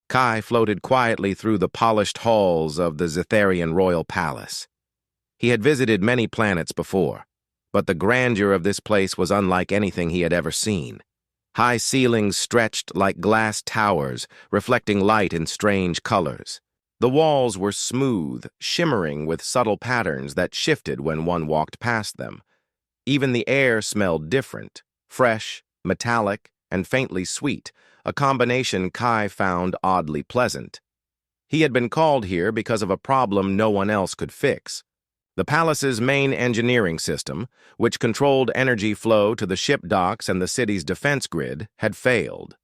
Kai floated quietly through the polished halls of the Zetharian royal palace. He had visited many planets before, but the grandeur of this place was unlike anything he had ever seen. High ceilings stretched like glass towers, reflecting light in strange colors. The walls were smooth, shimmering with subtle patterns that shifted when one walked past them. Even the air smelled different, fresh, metallic, and faintly sweet, a combination Kai found oddly pleasant. He had been called here because of a problem no one else could fix. The palace's main engineering system, which controlled energy flow to the ship docks and the city's defense grid, had failed.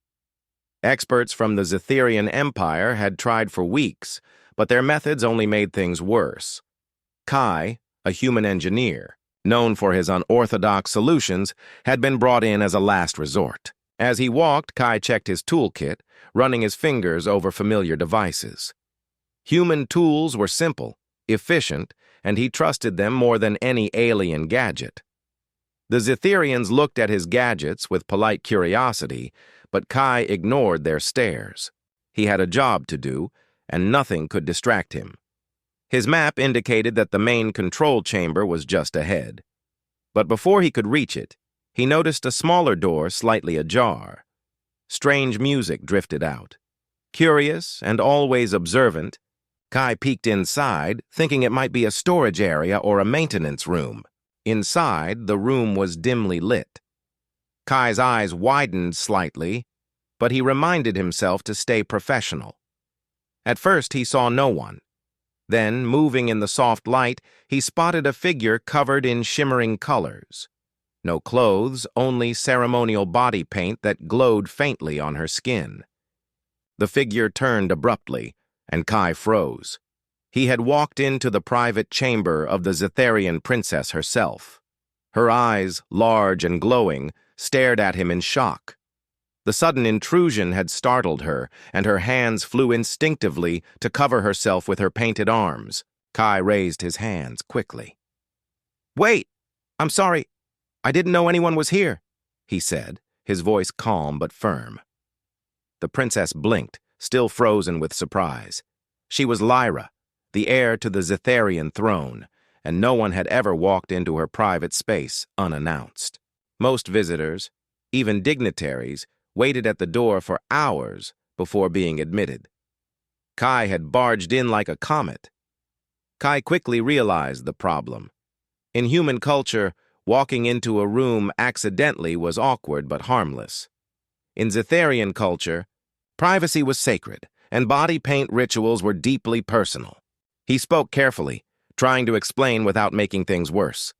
Experts from the Zetharian Empire had tried for weeks, but their methods only made things worse. Kai, a human engineer, known for his unorthodox solutions, had been brought in as a last resort. As he walked, Kai checked his toolkit, running his fingers over familiar devices. Human tools were simple, efficient, and he trusted them more than any alien gadget. The Zetharians looked at his gadgets with polite curiosity, but Kai ignored their stares. He had a job to do, and nothing could distract him. His map indicated that the main control chamber was just ahead. But before he could reach it, he noticed a smaller door slightly ajar. Strange music drifted out. Curious and always observant, Kai peeked inside, thinking it might be a storage area or a maintenance room. Inside, the room was dimly lit. Kai's eyes widened slightly, but he reminded himself to stay professional. At first, he saw no one. Then, moving in the soft light, he spotted a figure covered in shimmering colors. No clothes, only ceremonial body paint that glowed faintly on her skin. The figure turned abruptly, and Kai froze. He had walked into the private chamber of the Zetharian princess herself. Her eyes, large and glowing, stared at him in shock. The sudden intrusion had startled her, and her hands flew instinctively to cover herself with her painted arms. Kai raised his hands quickly. "Wait! I'm sorry. I didn't know anyone was here," he said, his voice calm but firm. The princess blinked, still frozen with surprise. She was Lyra, the heir to the Zetharian throne, and no one had ever walked into her private space unannounced. Most visitors, even dignitaries, waited at the door for hours before being admitted. Kai had barged in like a comet. Kai quickly realized the problem. In human culture, walking into a room accidentally was awkward but harmless. In Zetharian culture, privacy was sacred, and body paint rituals were deeply personal. He spoke carefully, trying to explain without making things worse.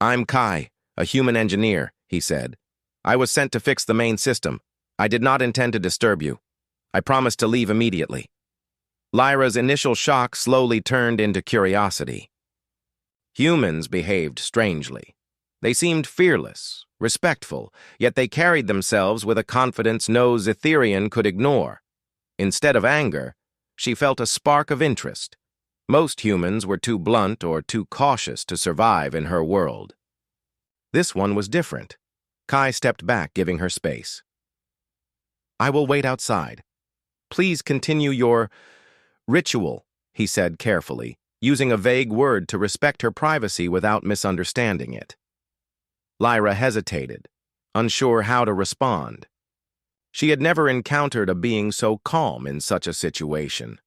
"I'm Kai, a human engineer," he said. "I was sent to fix the main system. I did not intend to disturb you. I promised to leave immediately." Lyra's initial shock slowly turned into curiosity. Humans behaved strangely. They seemed fearless, respectful, yet they carried themselves with a confidence no Zetharian could ignore. Instead of anger, she felt a spark of interest. Most humans were too blunt or too cautious to survive in her world. This one was different. Kai stepped back, giving her space. "I will wait outside. Please continue your ritual," he said carefully, using a vague word to respect her privacy without misunderstanding it. Lyra hesitated, unsure how to respond. She had never encountered a being so calm in such a situation.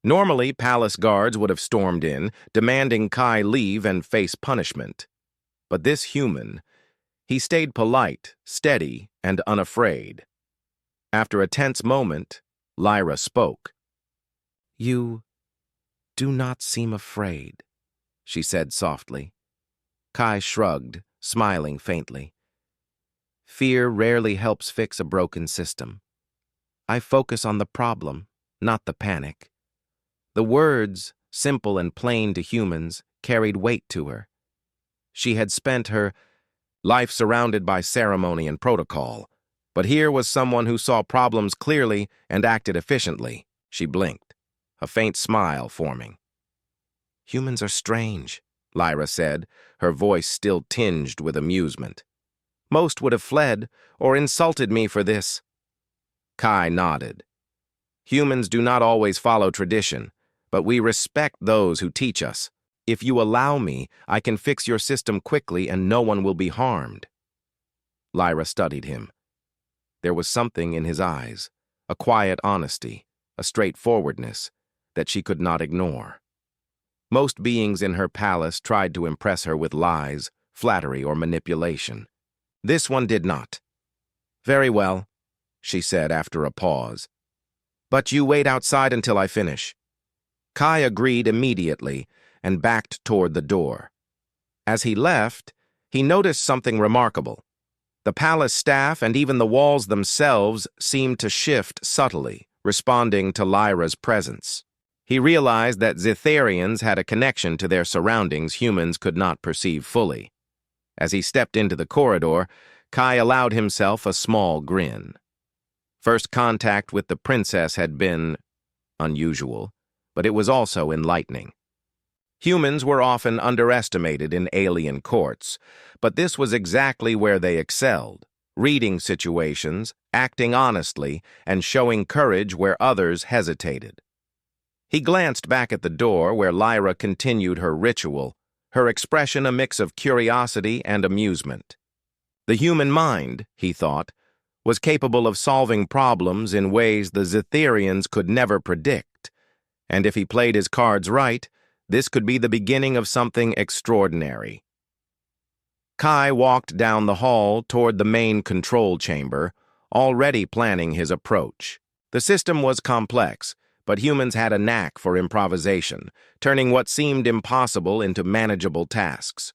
Normally, palace guards would have stormed in, demanding Kai leave and face punishment. But this human, he stayed polite, steady, and unafraid. After a tense moment, Lyra spoke. "You do not seem afraid," she said softly. Kai shrugged, smiling faintly. "Fear rarely helps fix a broken system. I focus on the problem, not the panic." The words, simple and plain to humans, carried weight to her. She had spent her life surrounded by ceremony and protocol, but here was someone who saw problems clearly and acted efficiently. She blinked, a faint smile forming. "Humans are strange," Lyra said, her voice still tinged with amusement. "Most would have fled or insulted me for this." Kai nodded. Humans do not always follow tradition, but we respect those who teach us. If you allow me, I can fix your system quickly and no one will be harmed. Lyra studied him. There was something in his eyes, a quiet honesty, a straightforwardness, that she could not ignore. Most beings in her palace tried to impress her with lies, flattery, or manipulation. This one did not. "Very well," she said after a pause. "But you wait outside until I finish." Kai agreed immediately and backed toward the door. As he left, he noticed something remarkable. The palace staff and even the walls themselves seemed to shift subtly, responding to Lyra's presence. He realized that Zitharians had a connection to their surroundings humans could not perceive fully. As he stepped into the corridor, Kai allowed himself a small grin. First contact with the princess had been unusual, but it was also enlightening. Humans were often underestimated in alien courts, but this was exactly where they excelled, reading situations, acting honestly, and showing courage where others hesitated. He glanced back at the door where Lyra continued her ritual, her expression a mix of curiosity and amusement. The human mind, he thought, was capable of solving problems in ways the Zitharians could never predict, and if he played his cards right, this could be the beginning of something extraordinary. Kai walked down the hall toward the main control chamber, already planning his approach. The system was complex, but humans had a knack for improvisation, turning what seemed impossible into manageable tasks.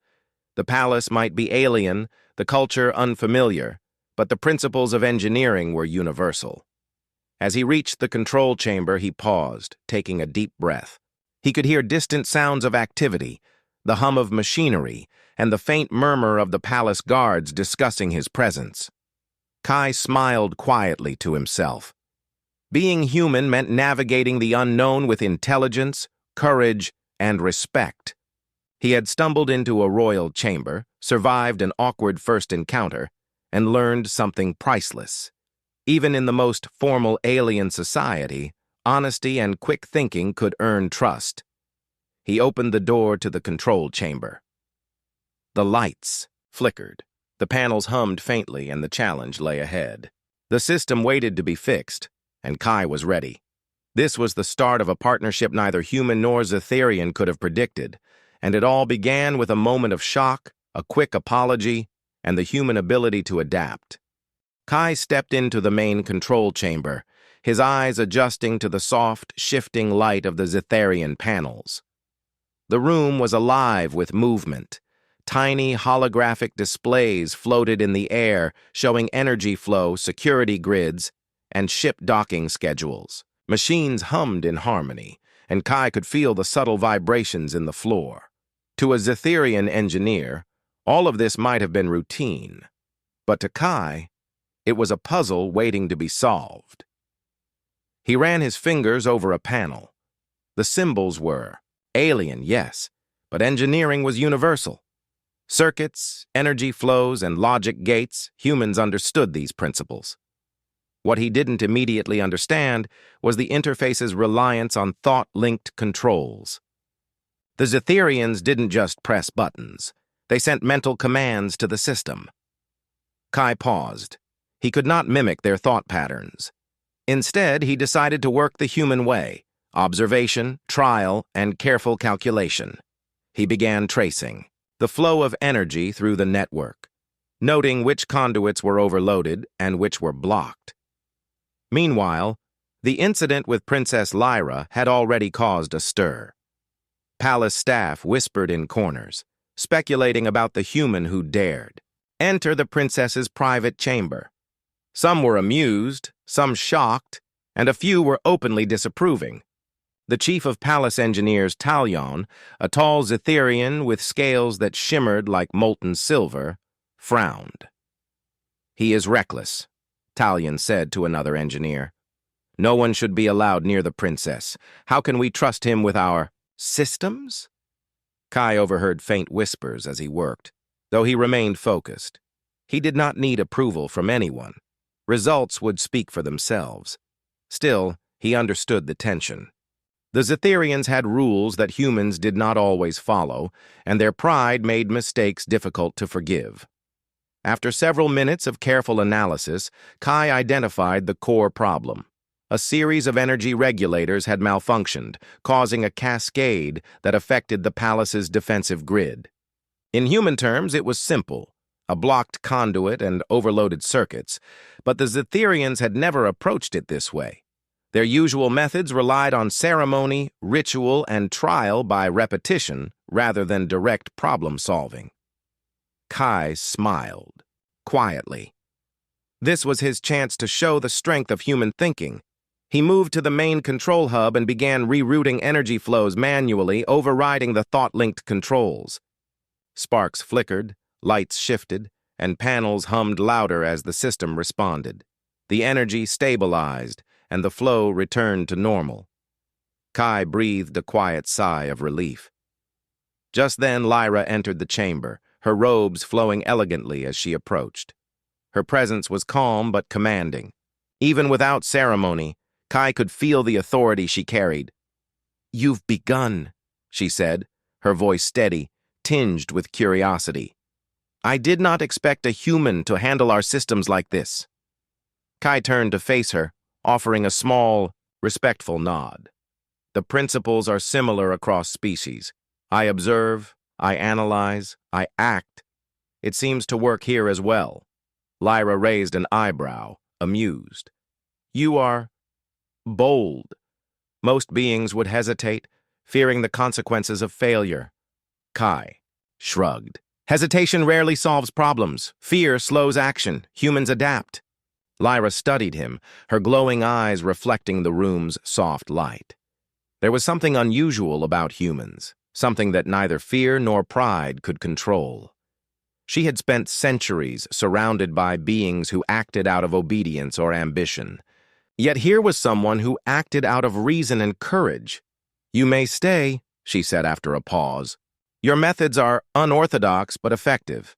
The palace might be alien, the culture unfamiliar, but the principles of engineering were universal. As he reached the control chamber, he paused, taking a deep breath. He could hear distant sounds of activity, the hum of machinery, and the faint murmur of the palace guards discussing his presence. Kai smiled quietly to himself. Being human meant navigating the unknown with intelligence, courage, and respect. He had stumbled into a royal chamber, survived an awkward first encounter, and learned something priceless. Even in the most formal alien society, honesty and quick thinking could earn trust. He opened the door to the control chamber. The lights flickered. The panels hummed faintly and the challenge lay ahead. The system waited to be fixed, and Kai was ready. This was the start of a partnership neither human nor Zitharian could have predicted, and it all began with a moment of shock, a quick apology, and the human ability to adapt. Kai stepped into the main control chamber, his eyes adjusting to the soft, shifting light of the Zitharian panels. The room was alive with movement. Tiny holographic displays floated in the air, showing energy flow, security grids, and ship docking schedules. Machines hummed in harmony, and Kai could feel the subtle vibrations in the floor. To a Zitharian engineer, all of this might have been routine, but to Kai, it was a puzzle waiting to be solved. He ran his fingers over a panel. The symbols were alien, yes, but engineering was universal. Circuits, energy flows, and logic gates, humans understood these principles. What he didn't immediately understand was the interface's reliance on thought-linked controls. The Zitharians didn't just press buttons. They sent mental commands to the system. Kai paused. He could not mimic their thought patterns. Instead, he decided to work the human way: observation, trial, and careful calculation. He began tracing the flow of energy through the network, noting which conduits were overloaded and which were blocked. Meanwhile, the incident with Princess Lyra had already caused a stir. Palace staff whispered in corners, speculating about the human who dared enter the princess's private chamber. Some were amused, some shocked, and a few were openly disapproving. The chief of palace engineers, Talion, a tall Zitharian with scales that shimmered like molten silver, frowned. "He is reckless," Talion said to another engineer. "No one should be allowed near the princess. How can we trust him with our systems?" Kai overheard faint whispers as he worked, though he remained focused. He did not need approval from anyone. Results would speak for themselves. Still, He understood the tension. The Zetherians had rules that humans did not always follow, and their pride made mistakes difficult to forgive. After several minutes of careful analysis, Kai identified the core problem. A series of energy regulators had malfunctioned, causing a cascade that affected the palace's defensive grid. In human terms, it was simple, a blocked conduit and overloaded circuits, but the Zetherians had never approached it this way. Their usual methods relied on ceremony, ritual, and trial by repetition rather than direct problem-solving. Kai smiled, quietly. This was his chance to show the strength of human thinking. He moved to the main control hub and began rerouting energy flows manually, overriding the thought-linked controls. Sparks flickered, lights shifted, and panels hummed louder as the system responded. The energy stabilized, and the flow returned to normal. Kai breathed a quiet sigh of relief. Just then, Lyra entered the chamber, her robes flowing elegantly as she approached. Her presence was calm but commanding. Even without ceremony, Kai could feel the authority she carried. "You've begun," she said, her voice steady, tinged with curiosity. "I did not expect a human to handle our systems like this." Kai turned to face her, offering a small, respectful nod. "The principles are similar across species. I observe, I analyze, I act. It seems to work here as well." Lyra raised an eyebrow, amused. "You are bold. Most beings would hesitate, fearing the consequences of failure." Kai shrugged. "Hesitation rarely solves problems. Fear slows action. Humans adapt." Lyra studied him, her glowing eyes reflecting the room's soft light. There was something unusual about humans, something that neither fear nor pride could control. She had spent centuries surrounded by beings who acted out of obedience or ambition. Yet here was someone who acted out of reason and courage. "You may stay," she said after a pause. "Your methods are unorthodox but effective.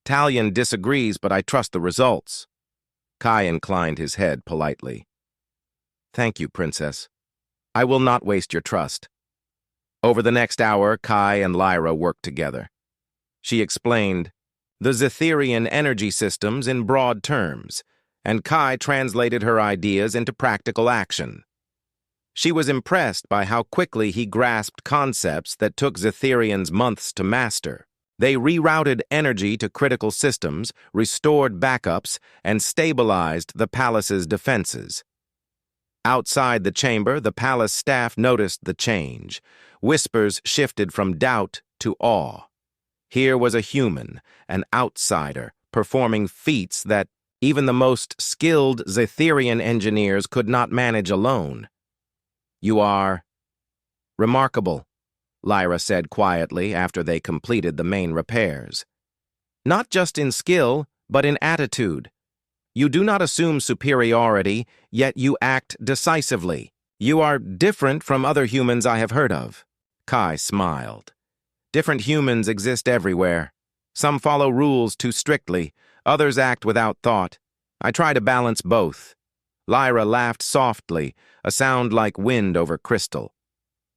Talion disagrees, but I trust the results." Kai inclined his head politely. "Thank you, Princess. I will not waste your trust." Over the next hour, Kai and Lyra worked together. She explained the Zetherian energy systems in broad terms, and Kai translated her ideas into practical action. She was impressed by how quickly he grasped concepts that took Zetherians months to master. They rerouted energy to critical systems, restored backups, and stabilized the palace's defenses. Outside the chamber, the palace staff noticed the change. Whispers shifted from doubt to awe. Here was a human, an outsider, performing feats that even the most skilled Zetherian engineers could not manage alone. "You are remarkable," Lyra said quietly after they completed the main repairs. "Not just in skill, but in attitude. You do not assume superiority, yet you act decisively. You are different from other humans I have heard of." Kai smiled. "Different humans exist everywhere. Some follow rules too strictly, others act without thought. I try to balance both." Lyra laughed softly, a sound like wind over crystal.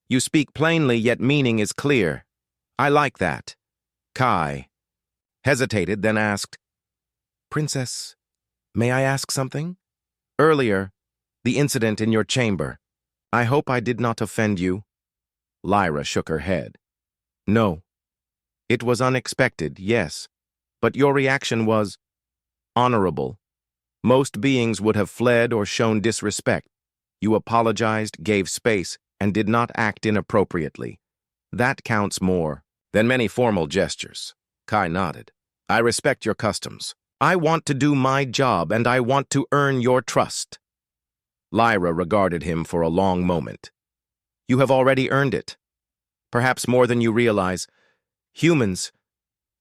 "You speak plainly, yet meaning is clear. I like that." Kai hesitated, then asked, "Princess, may I ask something? Earlier, the incident in your chamber. I hope I did not offend you." Lyra shook her head. "No. It was unexpected, yes, but your reaction was honorable. Most beings would have fled or shown disrespect. You apologized, gave space, and did not act inappropriately. That counts more than many formal gestures." Kai nodded. "I respect your customs. I want to do my job, and I want to earn your trust." Lyra regarded him for a long moment. "You have already earned it. Perhaps more than you realize. Humans,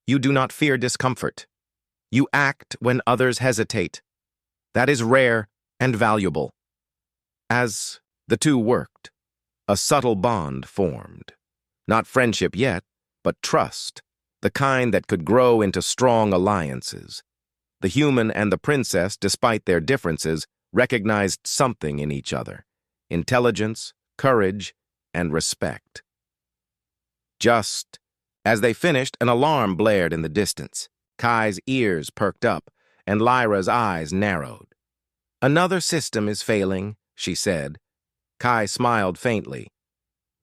you do not fear discomfort. You act when others hesitate. That is rare and valuable." As the two worked, a subtle bond formed. Not friendship yet, but trust, the kind that could grow into strong alliances. The human and the princess, despite their differences, recognized something in each other. intelligence, courage, and respect. Just as they finished, an alarm blared in the distance. Kai's ears perked up, and Lyra's eyes narrowed. "Another system is failing," she said. Kai smiled faintly.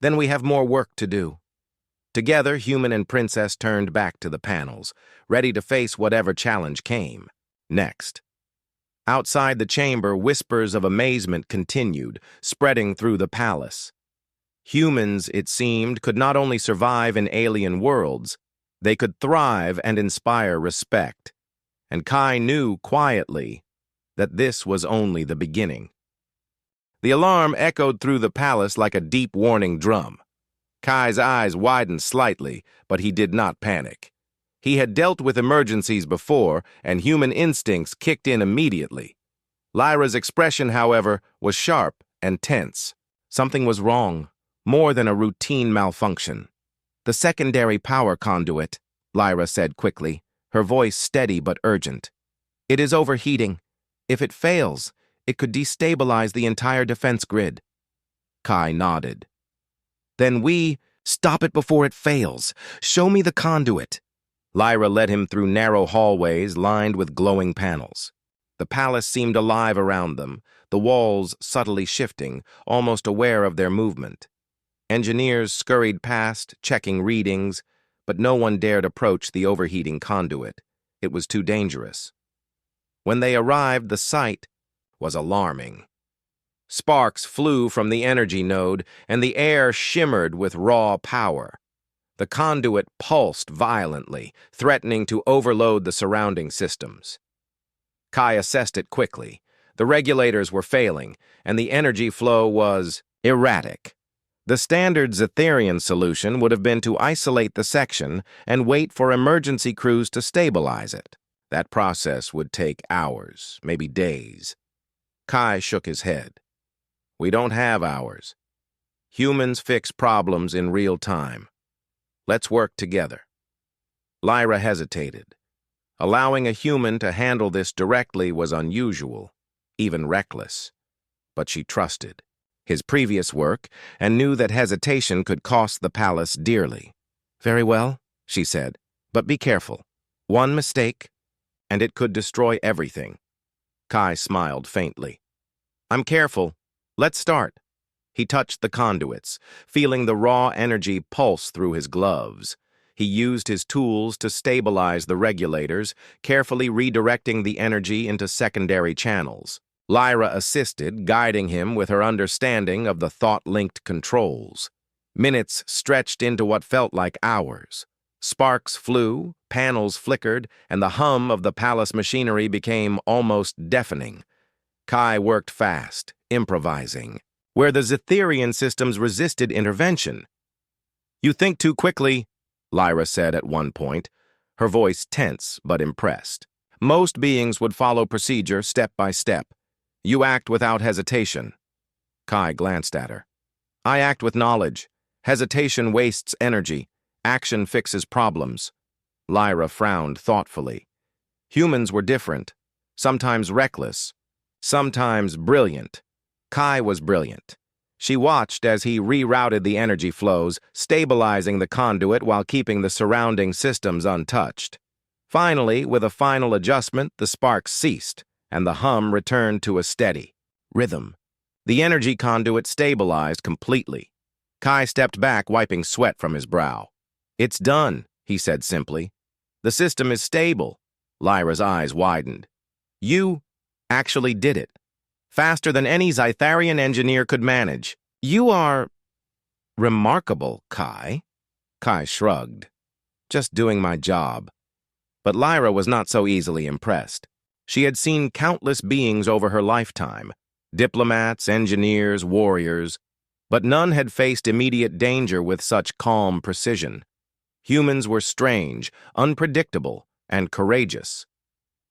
"Then we have more work to do." Together, Human and Princess turned back to the panels, ready to face whatever challenge came next. Outside the chamber, whispers of amazement continued, spreading through the palace. Humans, it seemed, could not only survive in alien worlds, they could thrive and inspire respect. And Kai knew quietly that this was only the beginning. The alarm echoed through the palace like a deep warning drum. Kai's eyes widened slightly, but he did not panic. He had dealt with emergencies before, and human instincts kicked in immediately. Lyra's expression, however, was sharp and tense. Something was wrong, more than a routine malfunction. "The secondary power conduit," Lyra said quickly, her voice steady but urgent. "It is overheating. If it fails, it could destabilize the entire defense grid." Kai nodded. "Then stop it before it fails. Show me the conduit." Lyra led him through narrow hallways lined with glowing panels. The palace seemed alive around them, the walls subtly shifting, almost aware of their movement. Engineers scurried past, checking readings, but no one dared approach the overheating conduit. It was too dangerous. When they arrived, the sight was alarming. Sparks flew from the energy node, and the air shimmered with raw power. The conduit pulsed violently, threatening to overload the surrounding systems. Kai assessed it quickly. The regulators were failing, and the energy flow was erratic. The standard Zetherian solution would have been to isolate the section and wait for emergency crews to stabilize it. That process would take hours, maybe days. Kai shook his head. "We don't have hours. Humans fix problems in real time. Let's work together." Lyra hesitated. Allowing a human to handle this directly was unusual, even reckless. But she trusted his previous work and knew that hesitation could cost the palace dearly. "Very well," she said, "but be careful. One mistake, and it could destroy everything." Kai smiled faintly. "I'm careful. Let's start." He touched the conduits, feeling the raw energy pulse through his gloves. He used his tools to stabilize the regulators, carefully redirecting the energy into secondary channels. Lyra assisted, guiding him with her understanding of the thought-linked controls. Minutes stretched into what felt like hours. Sparks flew, panels flickered, and the hum of the palace machinery became almost deafening. Kai worked fast, improvising, where the Zetherian systems resisted intervention. "You think too quickly," Lyra said at one point, her voice tense but impressed. "Most beings would follow procedure step by step. You act without hesitation." Kai glanced at her. "I act with knowledge. Hesitation wastes energy. Action fixes problems." Lyra frowned thoughtfully. Humans were different, sometimes reckless, sometimes brilliant. Kai was brilliant. She watched as he rerouted the energy flows, stabilizing the conduit while keeping the surrounding systems untouched. Finally, with a final adjustment, the sparks ceased, and the hum returned to a steady rhythm. The energy conduit stabilized completely. Kai stepped back, wiping sweat from his brow. "It's done," he said simply. "The system is stable." Lyra's eyes widened. "You actually did it. Faster than any Zytharian engineer could manage. You are remarkable, Kai." Kai shrugged. "Just doing my job." But Lyra was not so easily impressed. She had seen countless beings over her lifetime, diplomats, engineers, warriors, but none had faced immediate danger with such calm precision. Humans were strange, unpredictable, and courageous.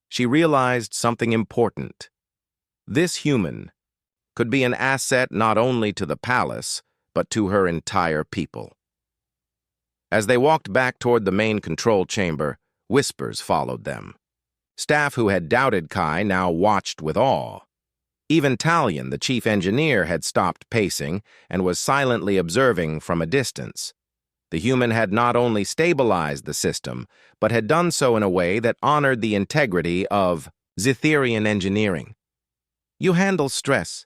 She realized something important. This human could be an asset not only to the palace, but to her entire people. As they walked back toward the main control chamber, whispers followed them. Staff who had doubted Kai now watched with awe. Even Talion, the chief engineer, had stopped pacing and was silently observing from a distance. The human had not only stabilized the system, but had done so in a way that honored the integrity of Zitherian engineering. "You handle stress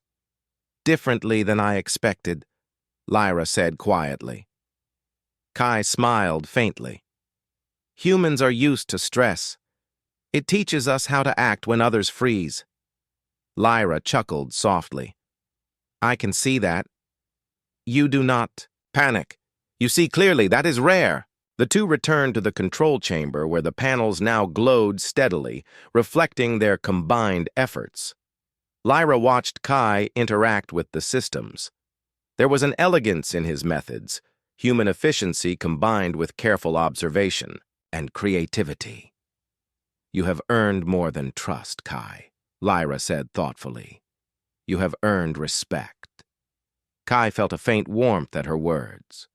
differently than I expected," Lyra said quietly. Kai smiled faintly. "Humans are used to stress. It teaches us how to act when others freeze." Lyra chuckled softly. "I can see that. You do not panic. You see clearly that is rare." The two returned to the control chamber where the panels now glowed steadily, reflecting their combined efforts. Lyra watched Kai interact with the systems. There was an elegance in his methods, human efficiency combined with careful observation and creativity. "You have earned more than trust, Kai," Lyra said thoughtfully. "You have earned respect." Kai felt a faint warmth at her words.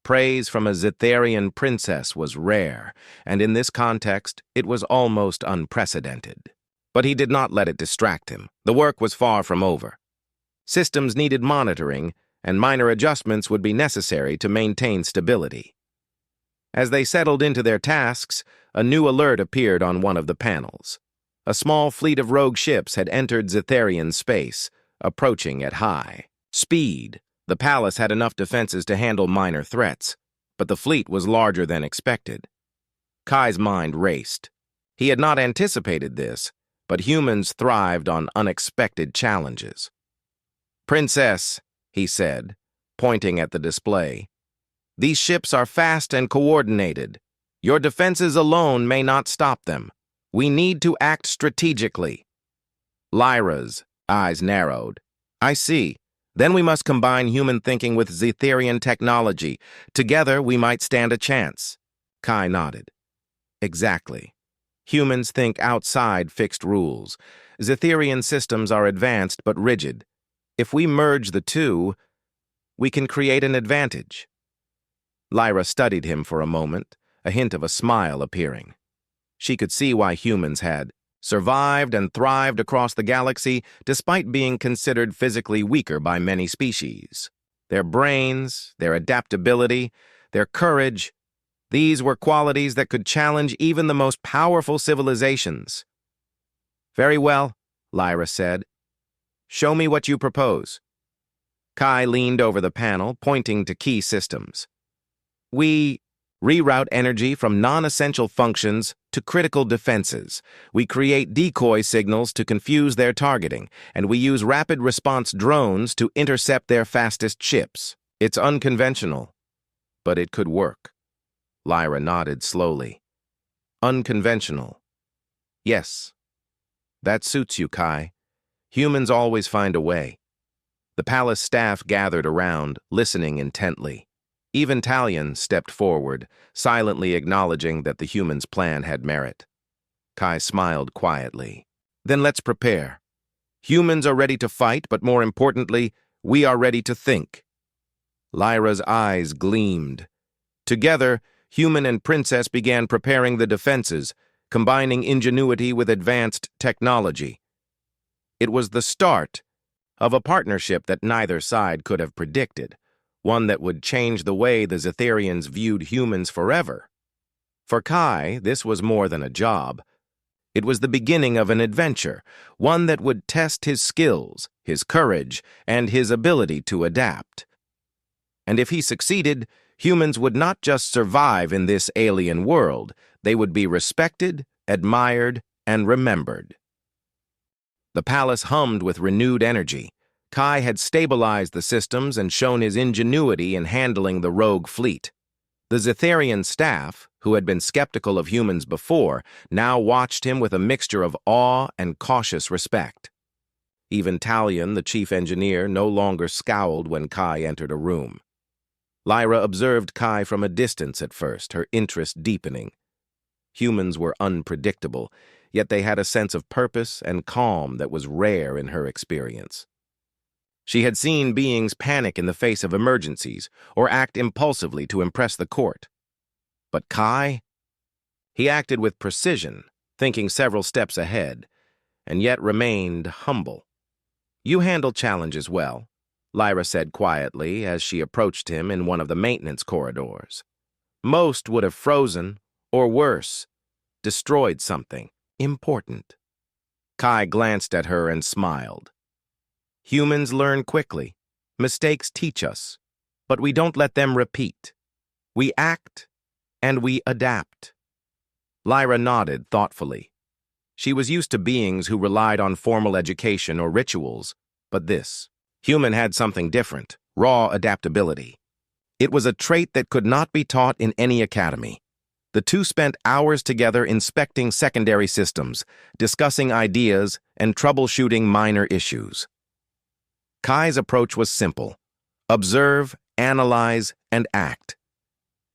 Praise from a Zitherian princess was rare, and in this context, it was almost unprecedented. But he did not let it distract him. The work was far from over. Systems needed monitoring, and minor adjustments would be necessary to maintain stability. As they settled into their tasks, a new alert appeared on one of the panels. A small fleet of rogue ships had entered Zitherian space, approaching at high speed. The palace had enough defenses to handle minor threats, but the fleet was larger than expected. Kai's mind raced. He had not anticipated this, but humans thrived on unexpected challenges. "Princess," he said, pointing at the display, "these ships are fast and coordinated. Your defenses alone may not stop them. We need to act strategically." Lyra's eyes narrowed. "I see. Then we must combine human thinking with Zitherian technology. Together, we might stand a chance." Kai nodded. "Exactly. Humans think outside fixed rules. Zitherian systems are advanced but rigid. If we merge the two, we can create an advantage." Lyra studied him for a moment, a hint of a smile appearing. She could see why humans had survived and thrived across the galaxy despite being considered physically weaker by many species. Their brains, their adaptability, their courage, these were qualities that could challenge even the most powerful civilizations. "Very well," Lyra said. "Show me what you propose." Kai leaned over the panel, pointing to key systems. "We reroute energy from non-essential functions to critical defenses. We create decoy signals to confuse their targeting, and we use rapid response drones to intercept their fastest ships. It's unconventional, but it could work." Lyra nodded slowly. "Unconventional. Yes. That suits you, Kai. Humans always find a way." The palace staff gathered around, listening intently. Even Talion stepped forward, silently acknowledging that the human's plan had merit. Kai smiled quietly. "Then let's prepare. Humans are ready to fight, but more importantly, we are ready to think." Lyra's eyes gleamed. Together, human and princess began preparing the defenses, combining ingenuity with advanced technology. It was the start of a partnership that neither side could have predicted, one that would change the way the Zitherians viewed humans forever. For Kai, this was more than a job. It was the beginning of an adventure, one that would test his skills, his courage, and his ability to adapt. And if he succeeded, humans would not just survive in this alien world, they would be respected, admired, and remembered. The palace hummed with renewed energy. Kai had stabilized the systems and shown his ingenuity in handling the rogue fleet. The Zitherian staff, who had been skeptical of humans before, now watched him with a mixture of awe and cautious respect. Even Talion, the chief engineer, no longer scowled when Kai entered a room. Lyra observed Kai from a distance at first, her interest deepening. Humans were unpredictable, yet they had a sense of purpose and calm that was rare in her experience. She had seen beings panic in the face of emergencies or act impulsively to impress the court. But Kai? He acted with precision, thinking several steps ahead, and yet remained humble. You handle challenges well, Lyra said quietly as she approached him in one of the maintenance corridors. Most would have frozen, or worse, destroyed something important. Kai glanced at her and smiled. Humans learn quickly. Mistakes teach us, but we don't let them repeat. We act, and we adapt. Lyra nodded thoughtfully. She was used to beings who relied on formal education or rituals, but this human had something different, raw adaptability. It was a trait that could not be taught in any academy. The two spent hours together inspecting secondary systems, discussing ideas, and troubleshooting minor issues. Kai's approach was simple: observe, analyze, and act.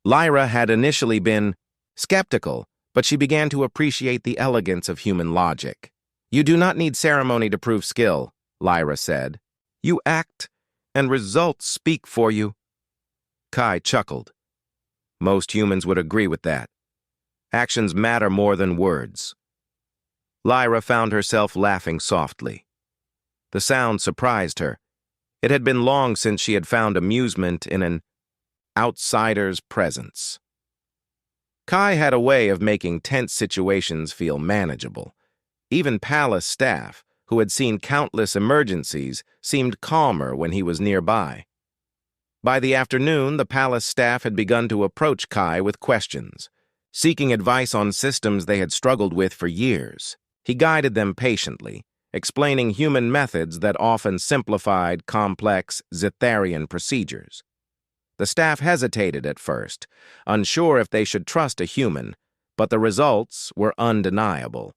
Lyra had initially been skeptical, but she began to appreciate the elegance of human logic. You do not need ceremony to prove skill, Lyra said. You act, and results speak for you. Kai chuckled. Most humans would agree with that. Actions matter more than words. Lyra found herself laughing softly. The sound surprised her. It had been long since she had found amusement in an outsider's presence. Kai had a way of making tense situations feel manageable. Even palace staff, who had seen countless emergencies, seemed calmer when he was nearby. By the afternoon, the palace staff had begun to approach Kai with questions, seeking advice on systems they had struggled with for years. He guided them patiently, explaining human methods that often simplified complex Zitharian procedures. The staff hesitated at first, unsure if they should trust a human, but the results were undeniable.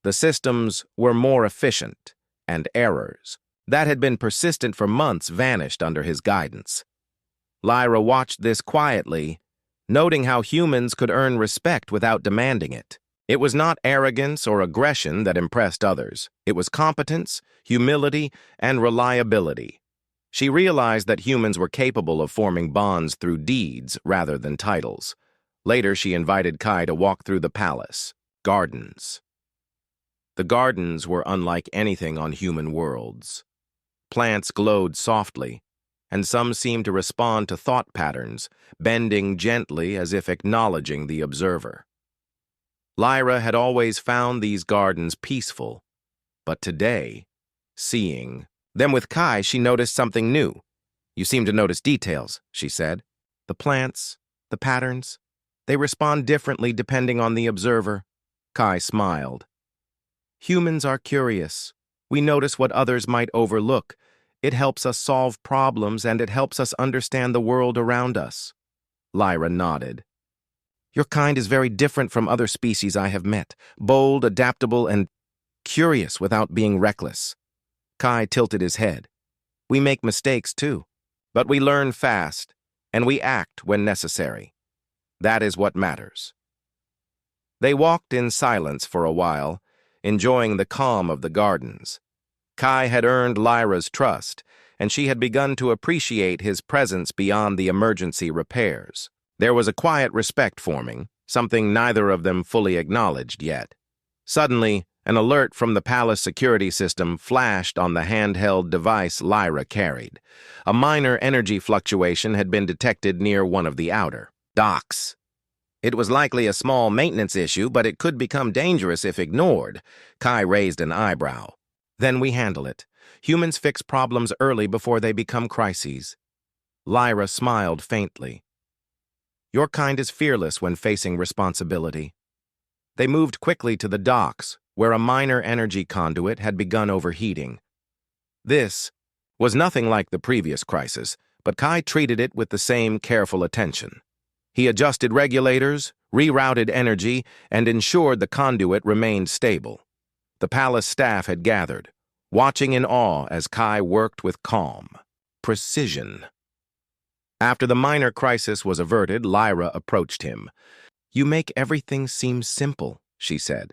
The systems were more efficient, and errors that had been persistent for months vanished under his guidance. Lyra watched this quietly, noting how humans could earn respect without demanding it. It was not arrogance or aggression that impressed others. It was competence, humility, and reliability. She realized that humans were capable of forming bonds through deeds rather than titles. Later, she invited Kai to walk through the palace gardens. The gardens were unlike anything on human worlds. Plants glowed softly, and some seemed to respond to thought patterns, bending gently as if acknowledging the observer. Lyra had always found these gardens peaceful, but today, seeing them with Kai, she noticed something new. You seem to notice details, she said. The plants, the patterns, they respond differently depending on the observer. Kai smiled. Humans are curious. We notice what others might overlook. It helps us solve problems, and it helps us understand the world around us. Lyra nodded. Your kind is very different from other species I have met, bold, adaptable, and curious without being reckless. Kai tilted his head. We make mistakes too, but we learn fast, and we act when necessary. That is what matters. They walked in silence for a while, enjoying the calm of the gardens. Kai had earned Lyra's trust, and she had begun to appreciate his presence beyond the emergency repairs. There was a quiet respect forming, something neither of them fully acknowledged yet. Suddenly, an alert from the palace security system flashed on the handheld device Lyra carried. A minor energy fluctuation had been detected near one of the outer docks. It was likely a small maintenance issue, but it could become dangerous if ignored. Kai raised an eyebrow. Then we handle it. Humans fix problems early before they become crises. Lyra smiled faintly. Your kind is fearless when facing responsibility. They moved quickly to the docks, where a minor energy conduit had begun overheating. This was nothing like the previous crisis, but Kai treated it with the same careful attention. He adjusted regulators, rerouted energy, and ensured the conduit remained stable. The palace staff had gathered, watching in awe as Kai worked with calm precision. After the minor crisis was averted, Lyra approached him. You make everything seem simple, she said.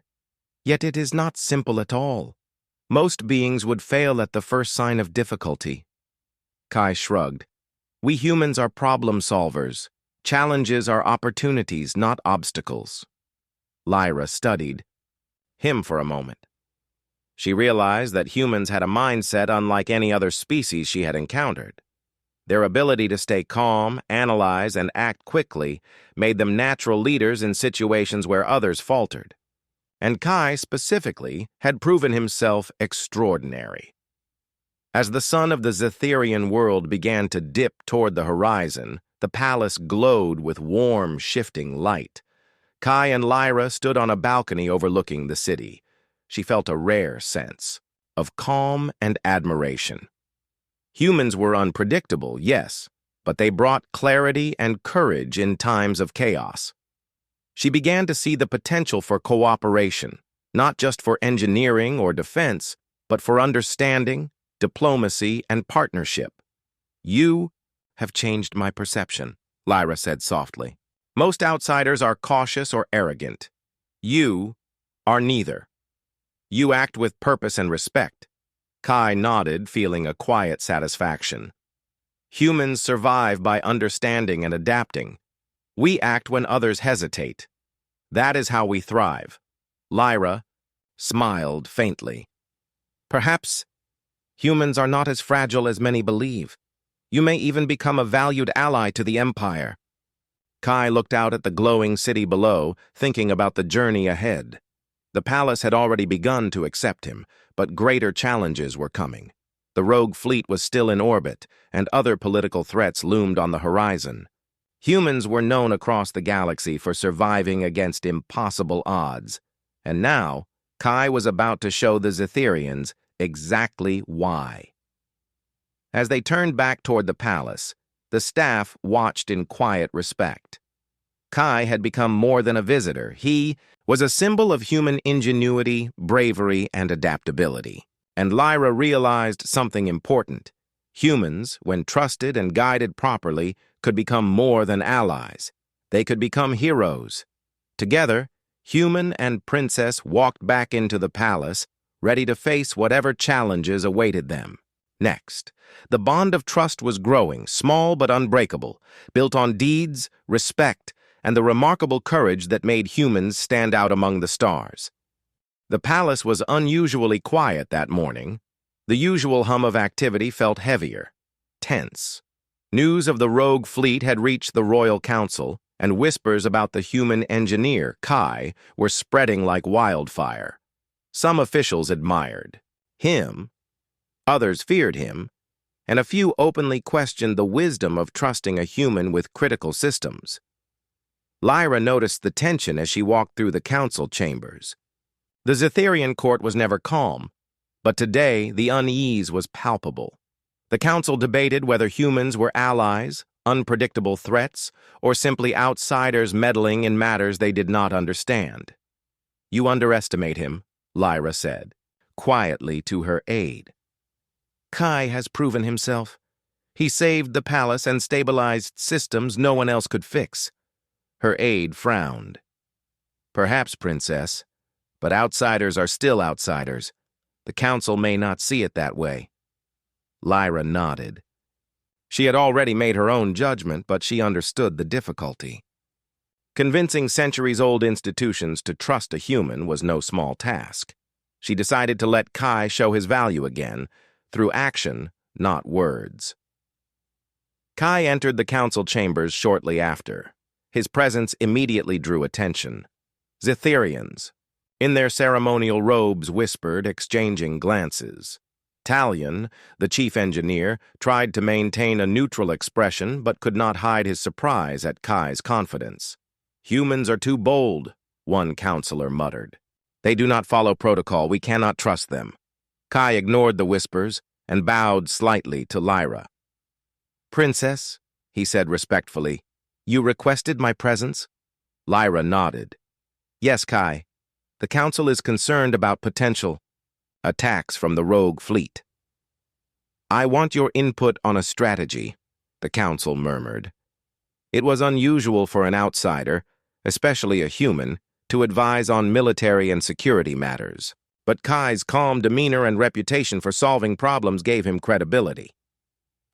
Yet it is not simple at all. Most beings would fail at the first sign of difficulty. Kai shrugged. We humans are problem solvers. Challenges are opportunities, not obstacles. Lyra studied him for a moment. She realized that humans had a mindset unlike any other species she had encountered. Their ability to stay calm, analyze, and act quickly made them natural leaders in situations where others faltered. And Kai, specifically, had proven himself extraordinary. As the sun of the Zetherian world began to dip toward the horizon, the palace glowed with warm, shifting light. Kai and Lyra stood on a balcony overlooking the city. She felt a rare sense of calm and admiration. Humans were unpredictable, yes, but they brought clarity and courage in times of chaos. She began to see the potential for cooperation, not just for engineering or defense, but for understanding, diplomacy, and partnership. "You have changed my perception," Lyra said softly. "Most outsiders are cautious or arrogant. You are neither. You act with purpose and respect." Kai nodded, feeling a quiet satisfaction. "Humans survive by understanding and adapting. We act when others hesitate. That is how we thrive." Lyra smiled faintly. "Perhaps humans are not as fragile as many believe. You may even become a valued ally to the Empire." Kai looked out at the glowing city below, thinking about the journey ahead. The palace had already begun to accept him, but greater challenges were coming. The rogue fleet was still in orbit, and other political threats loomed on the horizon. Humans were known across the galaxy for surviving against impossible odds, and now Kai was about to show the Zetherians exactly why. As they turned back toward the palace, the staff watched in quiet respect. Kai had become more than a visitor. He was a symbol of human ingenuity, bravery, and adaptability. And Lyra realized something important. Humans, when trusted and guided properly, could become more than allies. They could become heroes. Together, Human and Princess walked back into the palace, ready to face whatever challenges awaited them. Next, the bond of trust was growing, small but unbreakable, built on deeds, respect, and the remarkable courage that made humans stand out among the stars. The palace was unusually quiet that morning. The usual hum of activity felt heavier, tense. News of the rogue fleet had reached the Royal Council, and whispers about the human engineer, Kai, were spreading like wildfire. Some officials admired him, others feared him, and a few openly questioned the wisdom of trusting a human with critical systems. Lyra noticed the tension as she walked through the council chambers. The Zetherian court was never calm, but today the unease was palpable. The council debated whether humans were allies, unpredictable threats, or simply outsiders meddling in matters they did not understand. "You underestimate him," Lyra said, quietly to her aide. "Kai has proven himself. He saved the palace and stabilized systems no one else could fix." Her aide frowned. "Perhaps, Princess, but outsiders are still outsiders. The council may not see it that way." Lyra nodded. She had already made her own judgment, but she understood the difficulty. Convincing centuries-old institutions to trust a human was no small task. She decided to let Kai show his value again, through action, not words. Kai entered the council chambers shortly after. His presence immediately drew attention. Zetherians, in their ceremonial robes, whispered, exchanging glances. Talion, the chief engineer, tried to maintain a neutral expression but could not hide his surprise at Kai's confidence. "Humans are too bold," one counselor muttered. "They do not follow protocol. We cannot trust them." Kai ignored the whispers and bowed slightly to Lyra. "Princess," he said respectfully, "you requested my presence?" Lyra nodded. "Yes, Kai. The council is concerned about potential attacks from the rogue fleet." "I want your input on a strategy," the council murmured. It was unusual for an outsider, especially a human, to advise on military and security matters. But Kai's calm demeanor and reputation for solving problems gave him credibility.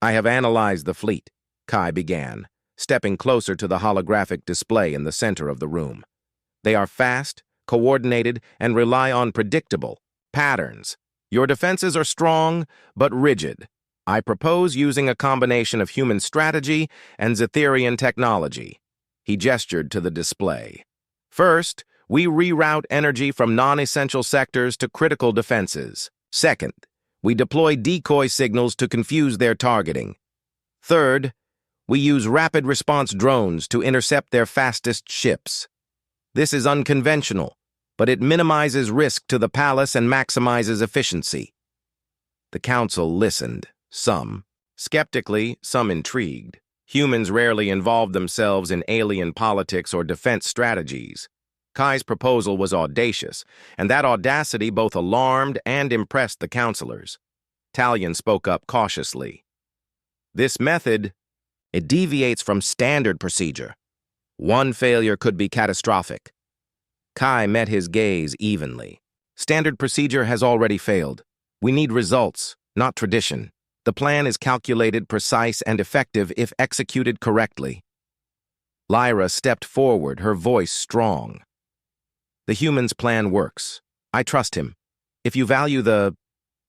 "I have analyzed the fleet," Kai began, stepping closer to the holographic display in the center of the room. "They are fast, coordinated, and rely on predictable, Patterns. Your defenses are strong, but rigid. I propose using a combination of human strategy and Zetherian technology. He gestured to the display. First, we reroute energy from non-essential sectors to critical defenses. Second, we deploy decoy signals to confuse their targeting. Third, we use rapid response drones to intercept their fastest ships. This is unconventional, but it minimizes risk to the palace and maximizes efficiency. The council listened, some skeptically, some intrigued. Humans rarely involved themselves in alien politics or defense strategies. Kai's proposal was audacious, and that audacity both alarmed and impressed the councilors. Talion spoke up cautiously. This method, it deviates from standard procedure. One failure could be catastrophic. Kai met his gaze evenly. Standard procedure has already failed. We need results, not tradition. The plan is calculated, precise, and effective if executed correctly. Lyra stepped forward, her voice strong. The human's plan works. I trust him. If you value the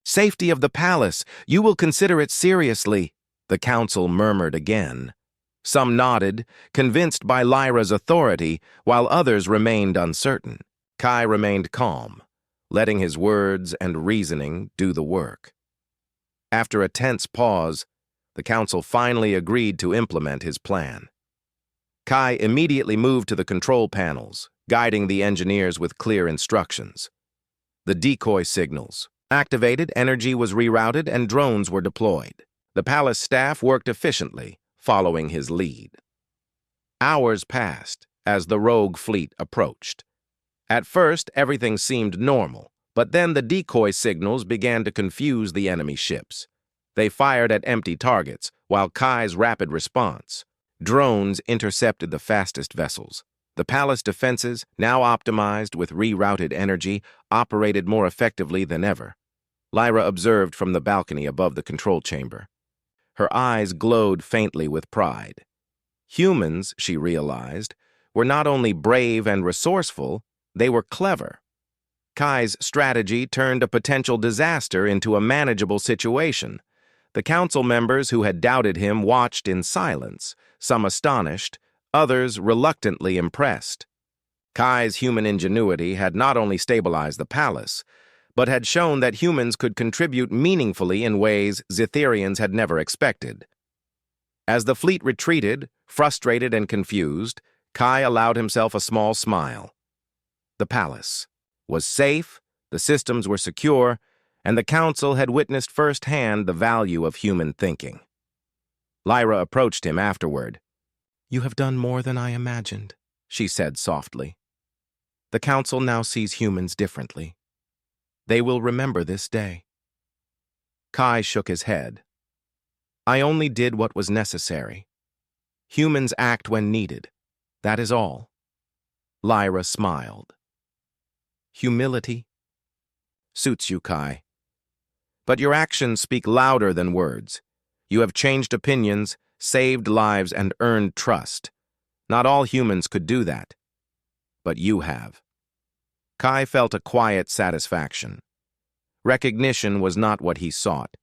safety of the palace, you will consider it seriously, the council murmured again. Some nodded, convinced by Lyra's authority, while others remained uncertain. Kai remained calm, letting his words and reasoning do the work. After a tense pause, the council finally agreed to implement his plan. Kai immediately moved to the control panels, guiding the engineers with clear instructions. The decoy signals activated, energy was rerouted, and drones were deployed. The palace staff worked efficiently, following his lead. Hours passed as the rogue fleet approached. At first, everything seemed normal, but then the decoy signals began to confuse the enemy ships. They fired at empty targets, while Kai's rapid response. Drones intercepted the fastest vessels. The palace defenses, now optimized with rerouted energy, operated more effectively than ever. Lyra observed from the balcony above the control chamber. Her eyes glowed faintly with pride. Humans, she realized, were not only brave and resourceful, they were clever. Kai's strategy turned a potential disaster into a manageable situation. The council members who had doubted him watched in silence, some astonished, others reluctantly impressed. Kai's human ingenuity had not only stabilized the palace, but had shown that humans could contribute meaningfully in ways Zetherians had never expected. As the fleet retreated, frustrated and confused, Kai allowed himself a small smile. The palace was safe, the systems were secure, and the council had witnessed firsthand the value of human thinking. Lyra approached him afterward. "You have done more than I imagined," she said softly. "The council now sees humans differently. They will remember this day." Kai shook his head. "I only did what was necessary. Humans act when needed. That is all." Lyra smiled. "Humility suits you, Kai. But your actions speak louder than words. You have changed opinions, saved lives, and earned trust. Not all humans could do that. But you have." Kai felt a quiet satisfaction. Recognition was not what he sought.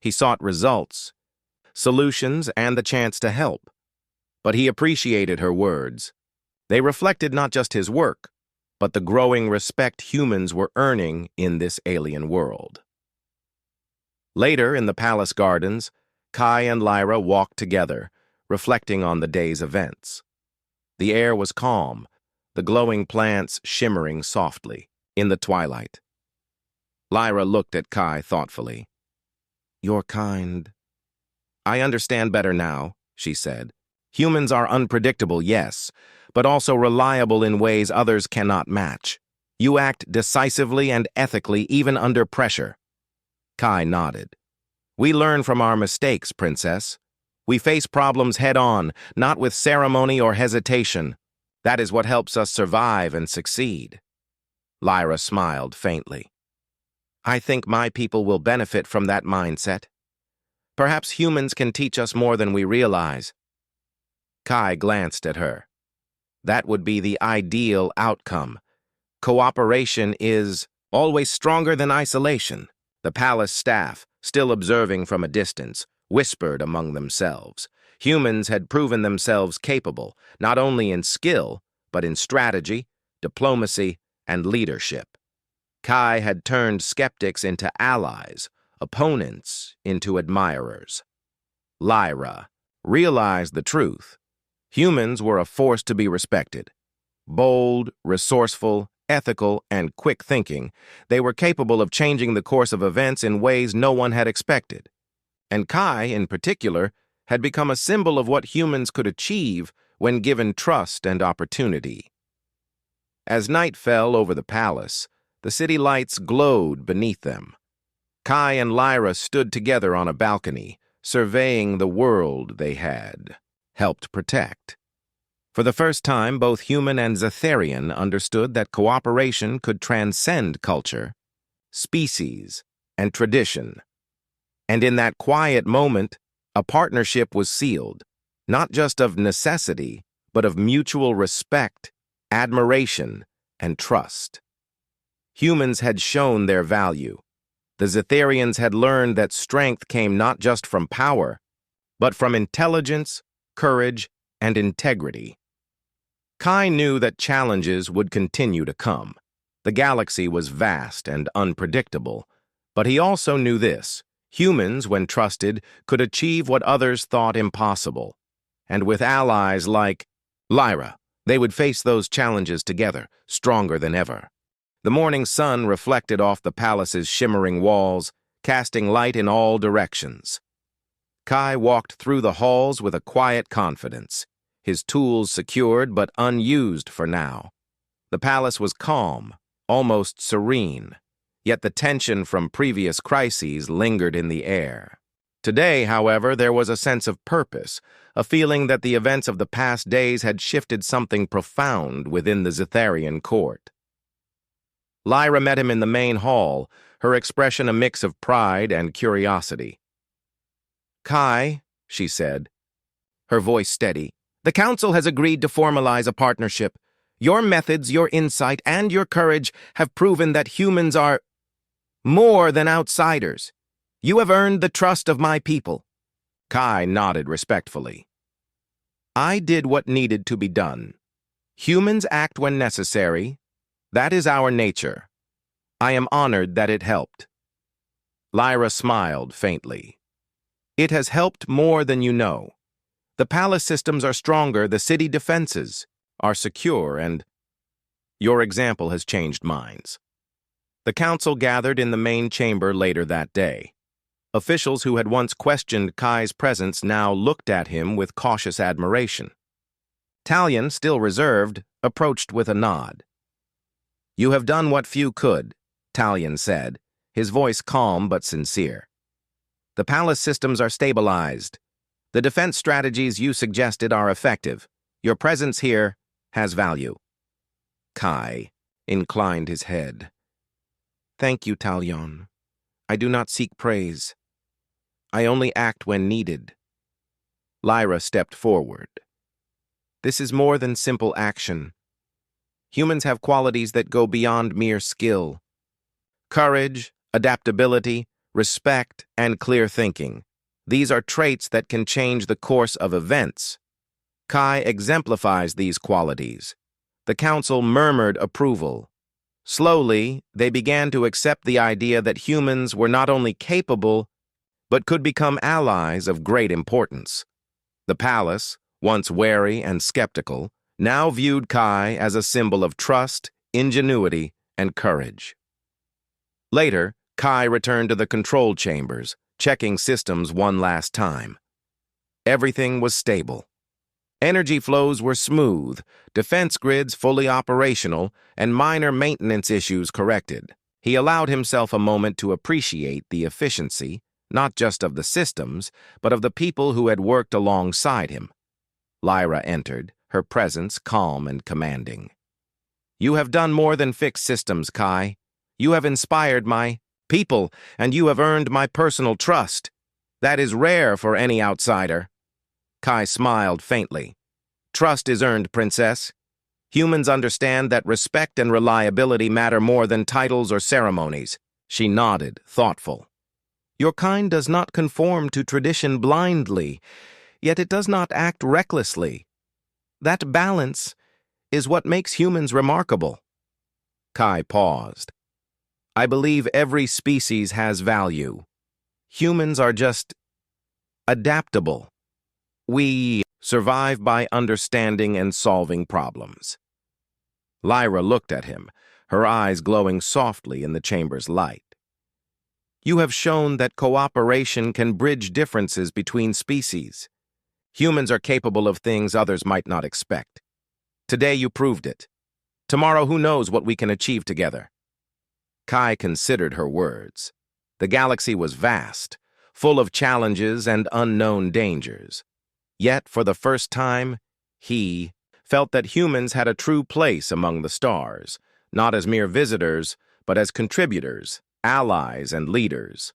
He sought results, solutions, and the chance to help. But he appreciated her words. They reflected not just his work, but the growing respect humans were earning in this alien world. Later, in the palace gardens, Kai and Lyra walked together, reflecting on the day's events. The air was calm, the glowing plants shimmering softly in the twilight. Lyra looked at Kai thoughtfully. "You're kind." "I understand better now," she said. "Humans are unpredictable, yes, but also reliable in ways others cannot match. You act decisively and ethically even under pressure." Kai nodded. "We learn from our mistakes, Princess. We face problems head-on, not with ceremony or hesitation. That is what helps us survive and succeed." Lyra smiled faintly. "I think my people will benefit from that mindset. Perhaps humans can teach us more than we realize." Kai glanced at her. "That would be the ideal outcome. Cooperation is always stronger than isolation. The palace staff, still observing from a distance, whispered among themselves. Humans had proven themselves capable, not only in skill, but in strategy, diplomacy, and leadership. Kai had turned skeptics into allies, opponents into admirers. Lyra realized the truth. Humans were a force to be respected. Bold, resourceful, ethical, and quick-thinking, they were capable of changing the course of events in ways no one had expected. And Kai, in particular, had become a symbol of what humans could achieve when given trust and opportunity. As night fell over the palace, the city lights glowed beneath them. Kai and Lyra stood together on a balcony, surveying the world they had helped protect. For the first time, both human and Zetharian understood that cooperation could transcend culture, species, and tradition. And in that quiet moment, a partnership was sealed, not just of necessity, but of mutual respect, admiration, and trust. Humans had shown their value. The Zetharians had learned that strength came not just from power, but from intelligence, courage, and integrity. Kai knew that challenges would continue to come. The galaxy was vast and unpredictable, but he also knew this: humans, when trusted, could achieve what others thought impossible. And with allies like Lyra, they would face those challenges together, stronger than ever. The morning sun reflected off the palace's shimmering walls, casting light in all directions. Kai walked through the halls with a quiet confidence, his tools secured but unused for now. The palace was calm, almost serene, yet the tension from previous crises lingered in the air. Today, however, there was a sense of purpose, a feeling that the events of the past days had shifted something profound within the Zetharian court. Lyra met him in the main hall, her expression a mix of pride and curiosity. "Kai," she said, her voice steady, "the council has agreed to formalize a partnership. Your methods, your insight, and your courage have proven that humans are more than outsiders. You have earned the trust of my people." Kai nodded respectfully. "I did what needed to be done. Humans act when necessary. That is our nature. I am honored that it helped." Lyra smiled faintly. "It has helped more than you know. The palace systems are stronger, the city defenses are secure, and your example has changed minds." The council gathered in the main chamber later that day. Officials who had once questioned Kai's presence now looked at him with cautious admiration. Talion, still reserved, approached with a nod. "You have done what few could," Talion said, his voice calm but sincere. "The palace systems are stabilized. The defense strategies you suggested are effective. Your presence here has value." Kai inclined his head. "Thank you, Talion. I do not seek praise. I only act when needed." Lyra stepped forward. "This is more than simple action. Humans have qualities that go beyond mere skill. Courage, adaptability, respect, and clear thinking. These are traits that can change the course of events. Kai exemplifies these qualities." The council murmured approval. Slowly, they began to accept the idea that humans were not only capable, but could become allies of great importance. The palace, once wary and skeptical, now viewed Kai as a symbol of trust, ingenuity, and courage. Later, Kai returned to the control chambers, checking systems one last time. Everything was stable. Energy flows were smooth, defense grids fully operational, and minor maintenance issues corrected. He allowed himself a moment to appreciate the efficiency, not just of the systems, but of the people who had worked alongside him. Lyra entered, her presence calm and commanding. "You have done more than fix systems, Kai. You have inspired my people, and you have earned my personal trust. That is rare for any outsider." Kai smiled faintly. "Trust is earned, Princess. Humans understand that respect and reliability matter more than titles or ceremonies. She nodded, thoughtful. Your kind does not conform to tradition blindly, yet it does not act recklessly. That balance is what makes humans remarkable. Kai paused. I believe every species has value. Humans are just adaptable. We survive by understanding and solving problems. Lyra looked at him, her eyes glowing softly in the chamber's light. You have shown that cooperation can bridge differences between species. Humans are capable of things others might not expect. Today you proved it. Tomorrow who knows what we can achieve together. Kai considered her words. The galaxy was vast, full of challenges and unknown dangers. Yet, for the first time, he felt that humans had a true place among the stars, not as mere visitors, but as contributors, allies, and leaders.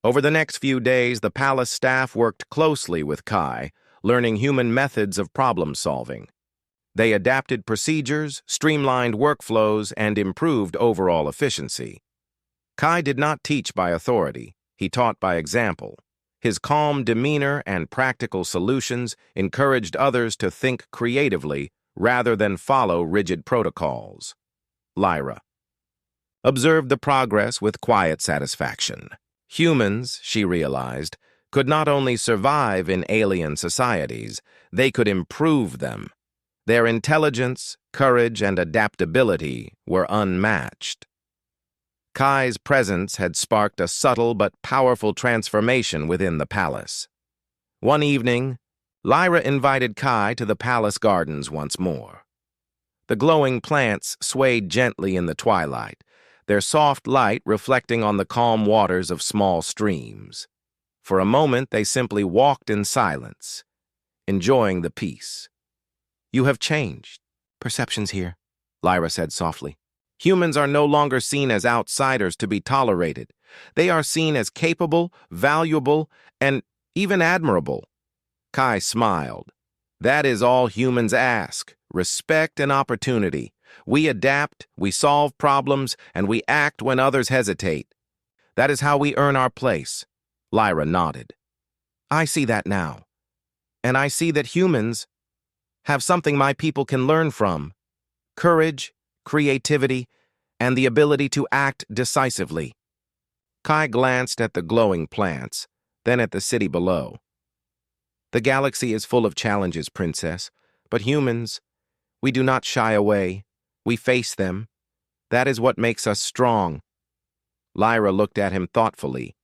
Over the next few days, the palace staff worked closely with Kai, learning human methods of problem-solving. They adapted procedures, streamlined workflows, and improved overall efficiency. Kai did not teach by authority, he taught by example. His calm demeanor and practical solutions encouraged others to think creatively rather than follow rigid protocols. Lyra observed the progress with quiet satisfaction. Humans, she realized, could not only survive in alien societies, they could improve them. Their intelligence, courage, and adaptability were unmatched. Kai's presence had sparked a subtle but powerful transformation within the palace. One evening, Lyra invited Kai to the palace gardens once more. The glowing plants swayed gently in the twilight, their soft light reflecting on the calm waters of small streams. For a moment, they simply walked in silence, enjoying the peace. You have changed. Perceptions here, Lyra said softly. Humans are no longer seen as outsiders to be tolerated. They are seen as capable, valuable, and even admirable. Kai smiled. That is all humans ask, respect and opportunity. We adapt, we solve problems, and we act when others hesitate. That is how we earn our place. Lyra nodded. I see that now. And I see that humans have something my people can learn from. Courage, creativity, and the ability to act decisively. Kai glanced at the glowing plants, then at the city below. The galaxy is full of challenges, Princess, but humans, we do not shy away. We face them. That is what makes us strong. Lyra looked at him thoughtfully.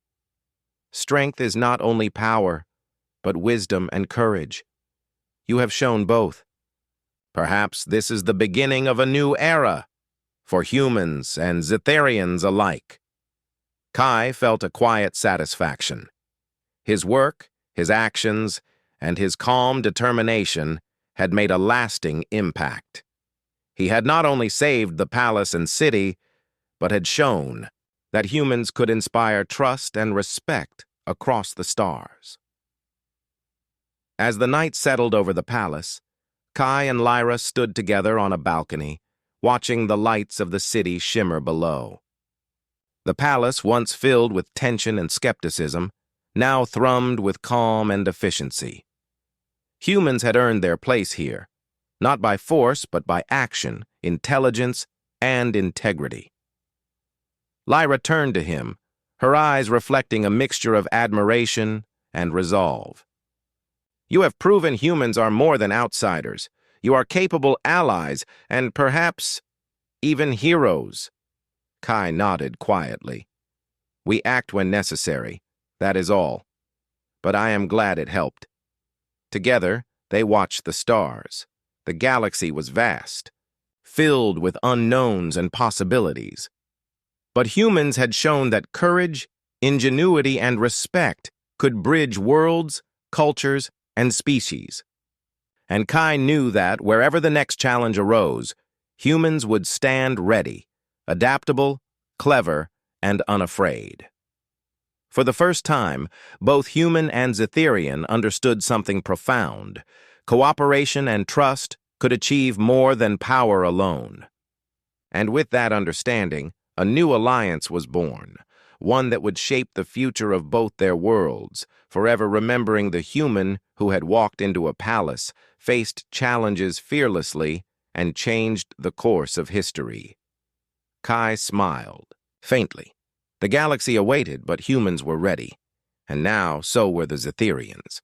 Strength is not only power, but wisdom and courage. You have shown both. Perhaps this is the beginning of a new era for humans and Zetharians alike. Kai felt a quiet satisfaction. His work, his actions, and his calm determination had made a lasting impact. He had not only saved the palace and city, but had shown that humans could inspire trust and respect across the stars. As the night settled over the palace, Kai and Lyra stood together on a balcony, watching the lights of the city shimmer below. The palace, once filled with tension and skepticism, now thrummed with calm and efficiency. Humans had earned their place here, not by force but by action, intelligence, and integrity. Lyra turned to him, her eyes reflecting a mixture of admiration and resolve. You have proven humans are more than outsiders. You are capable allies and perhaps even heroes. Kai nodded quietly. We act when necessary, that is all. But I am glad it helped. Together, they watched the stars. The galaxy was vast, filled with unknowns and possibilities. But humans had shown that courage, ingenuity, and respect could bridge worlds, cultures, and species. And Kai knew that, wherever the next challenge arose, humans would stand ready, adaptable, clever, and unafraid. For the first time, both human and Zetharian understood something profound. Cooperation and trust, could achieve more than power alone. And with that understanding, a new alliance was born, one that would shape the future of both their worlds, forever remembering the human who had walked into a palace, faced challenges fearlessly, and changed the course of history. Kai smiled, faintly. The galaxy awaited, but humans were ready. And now, so were the Zetherians.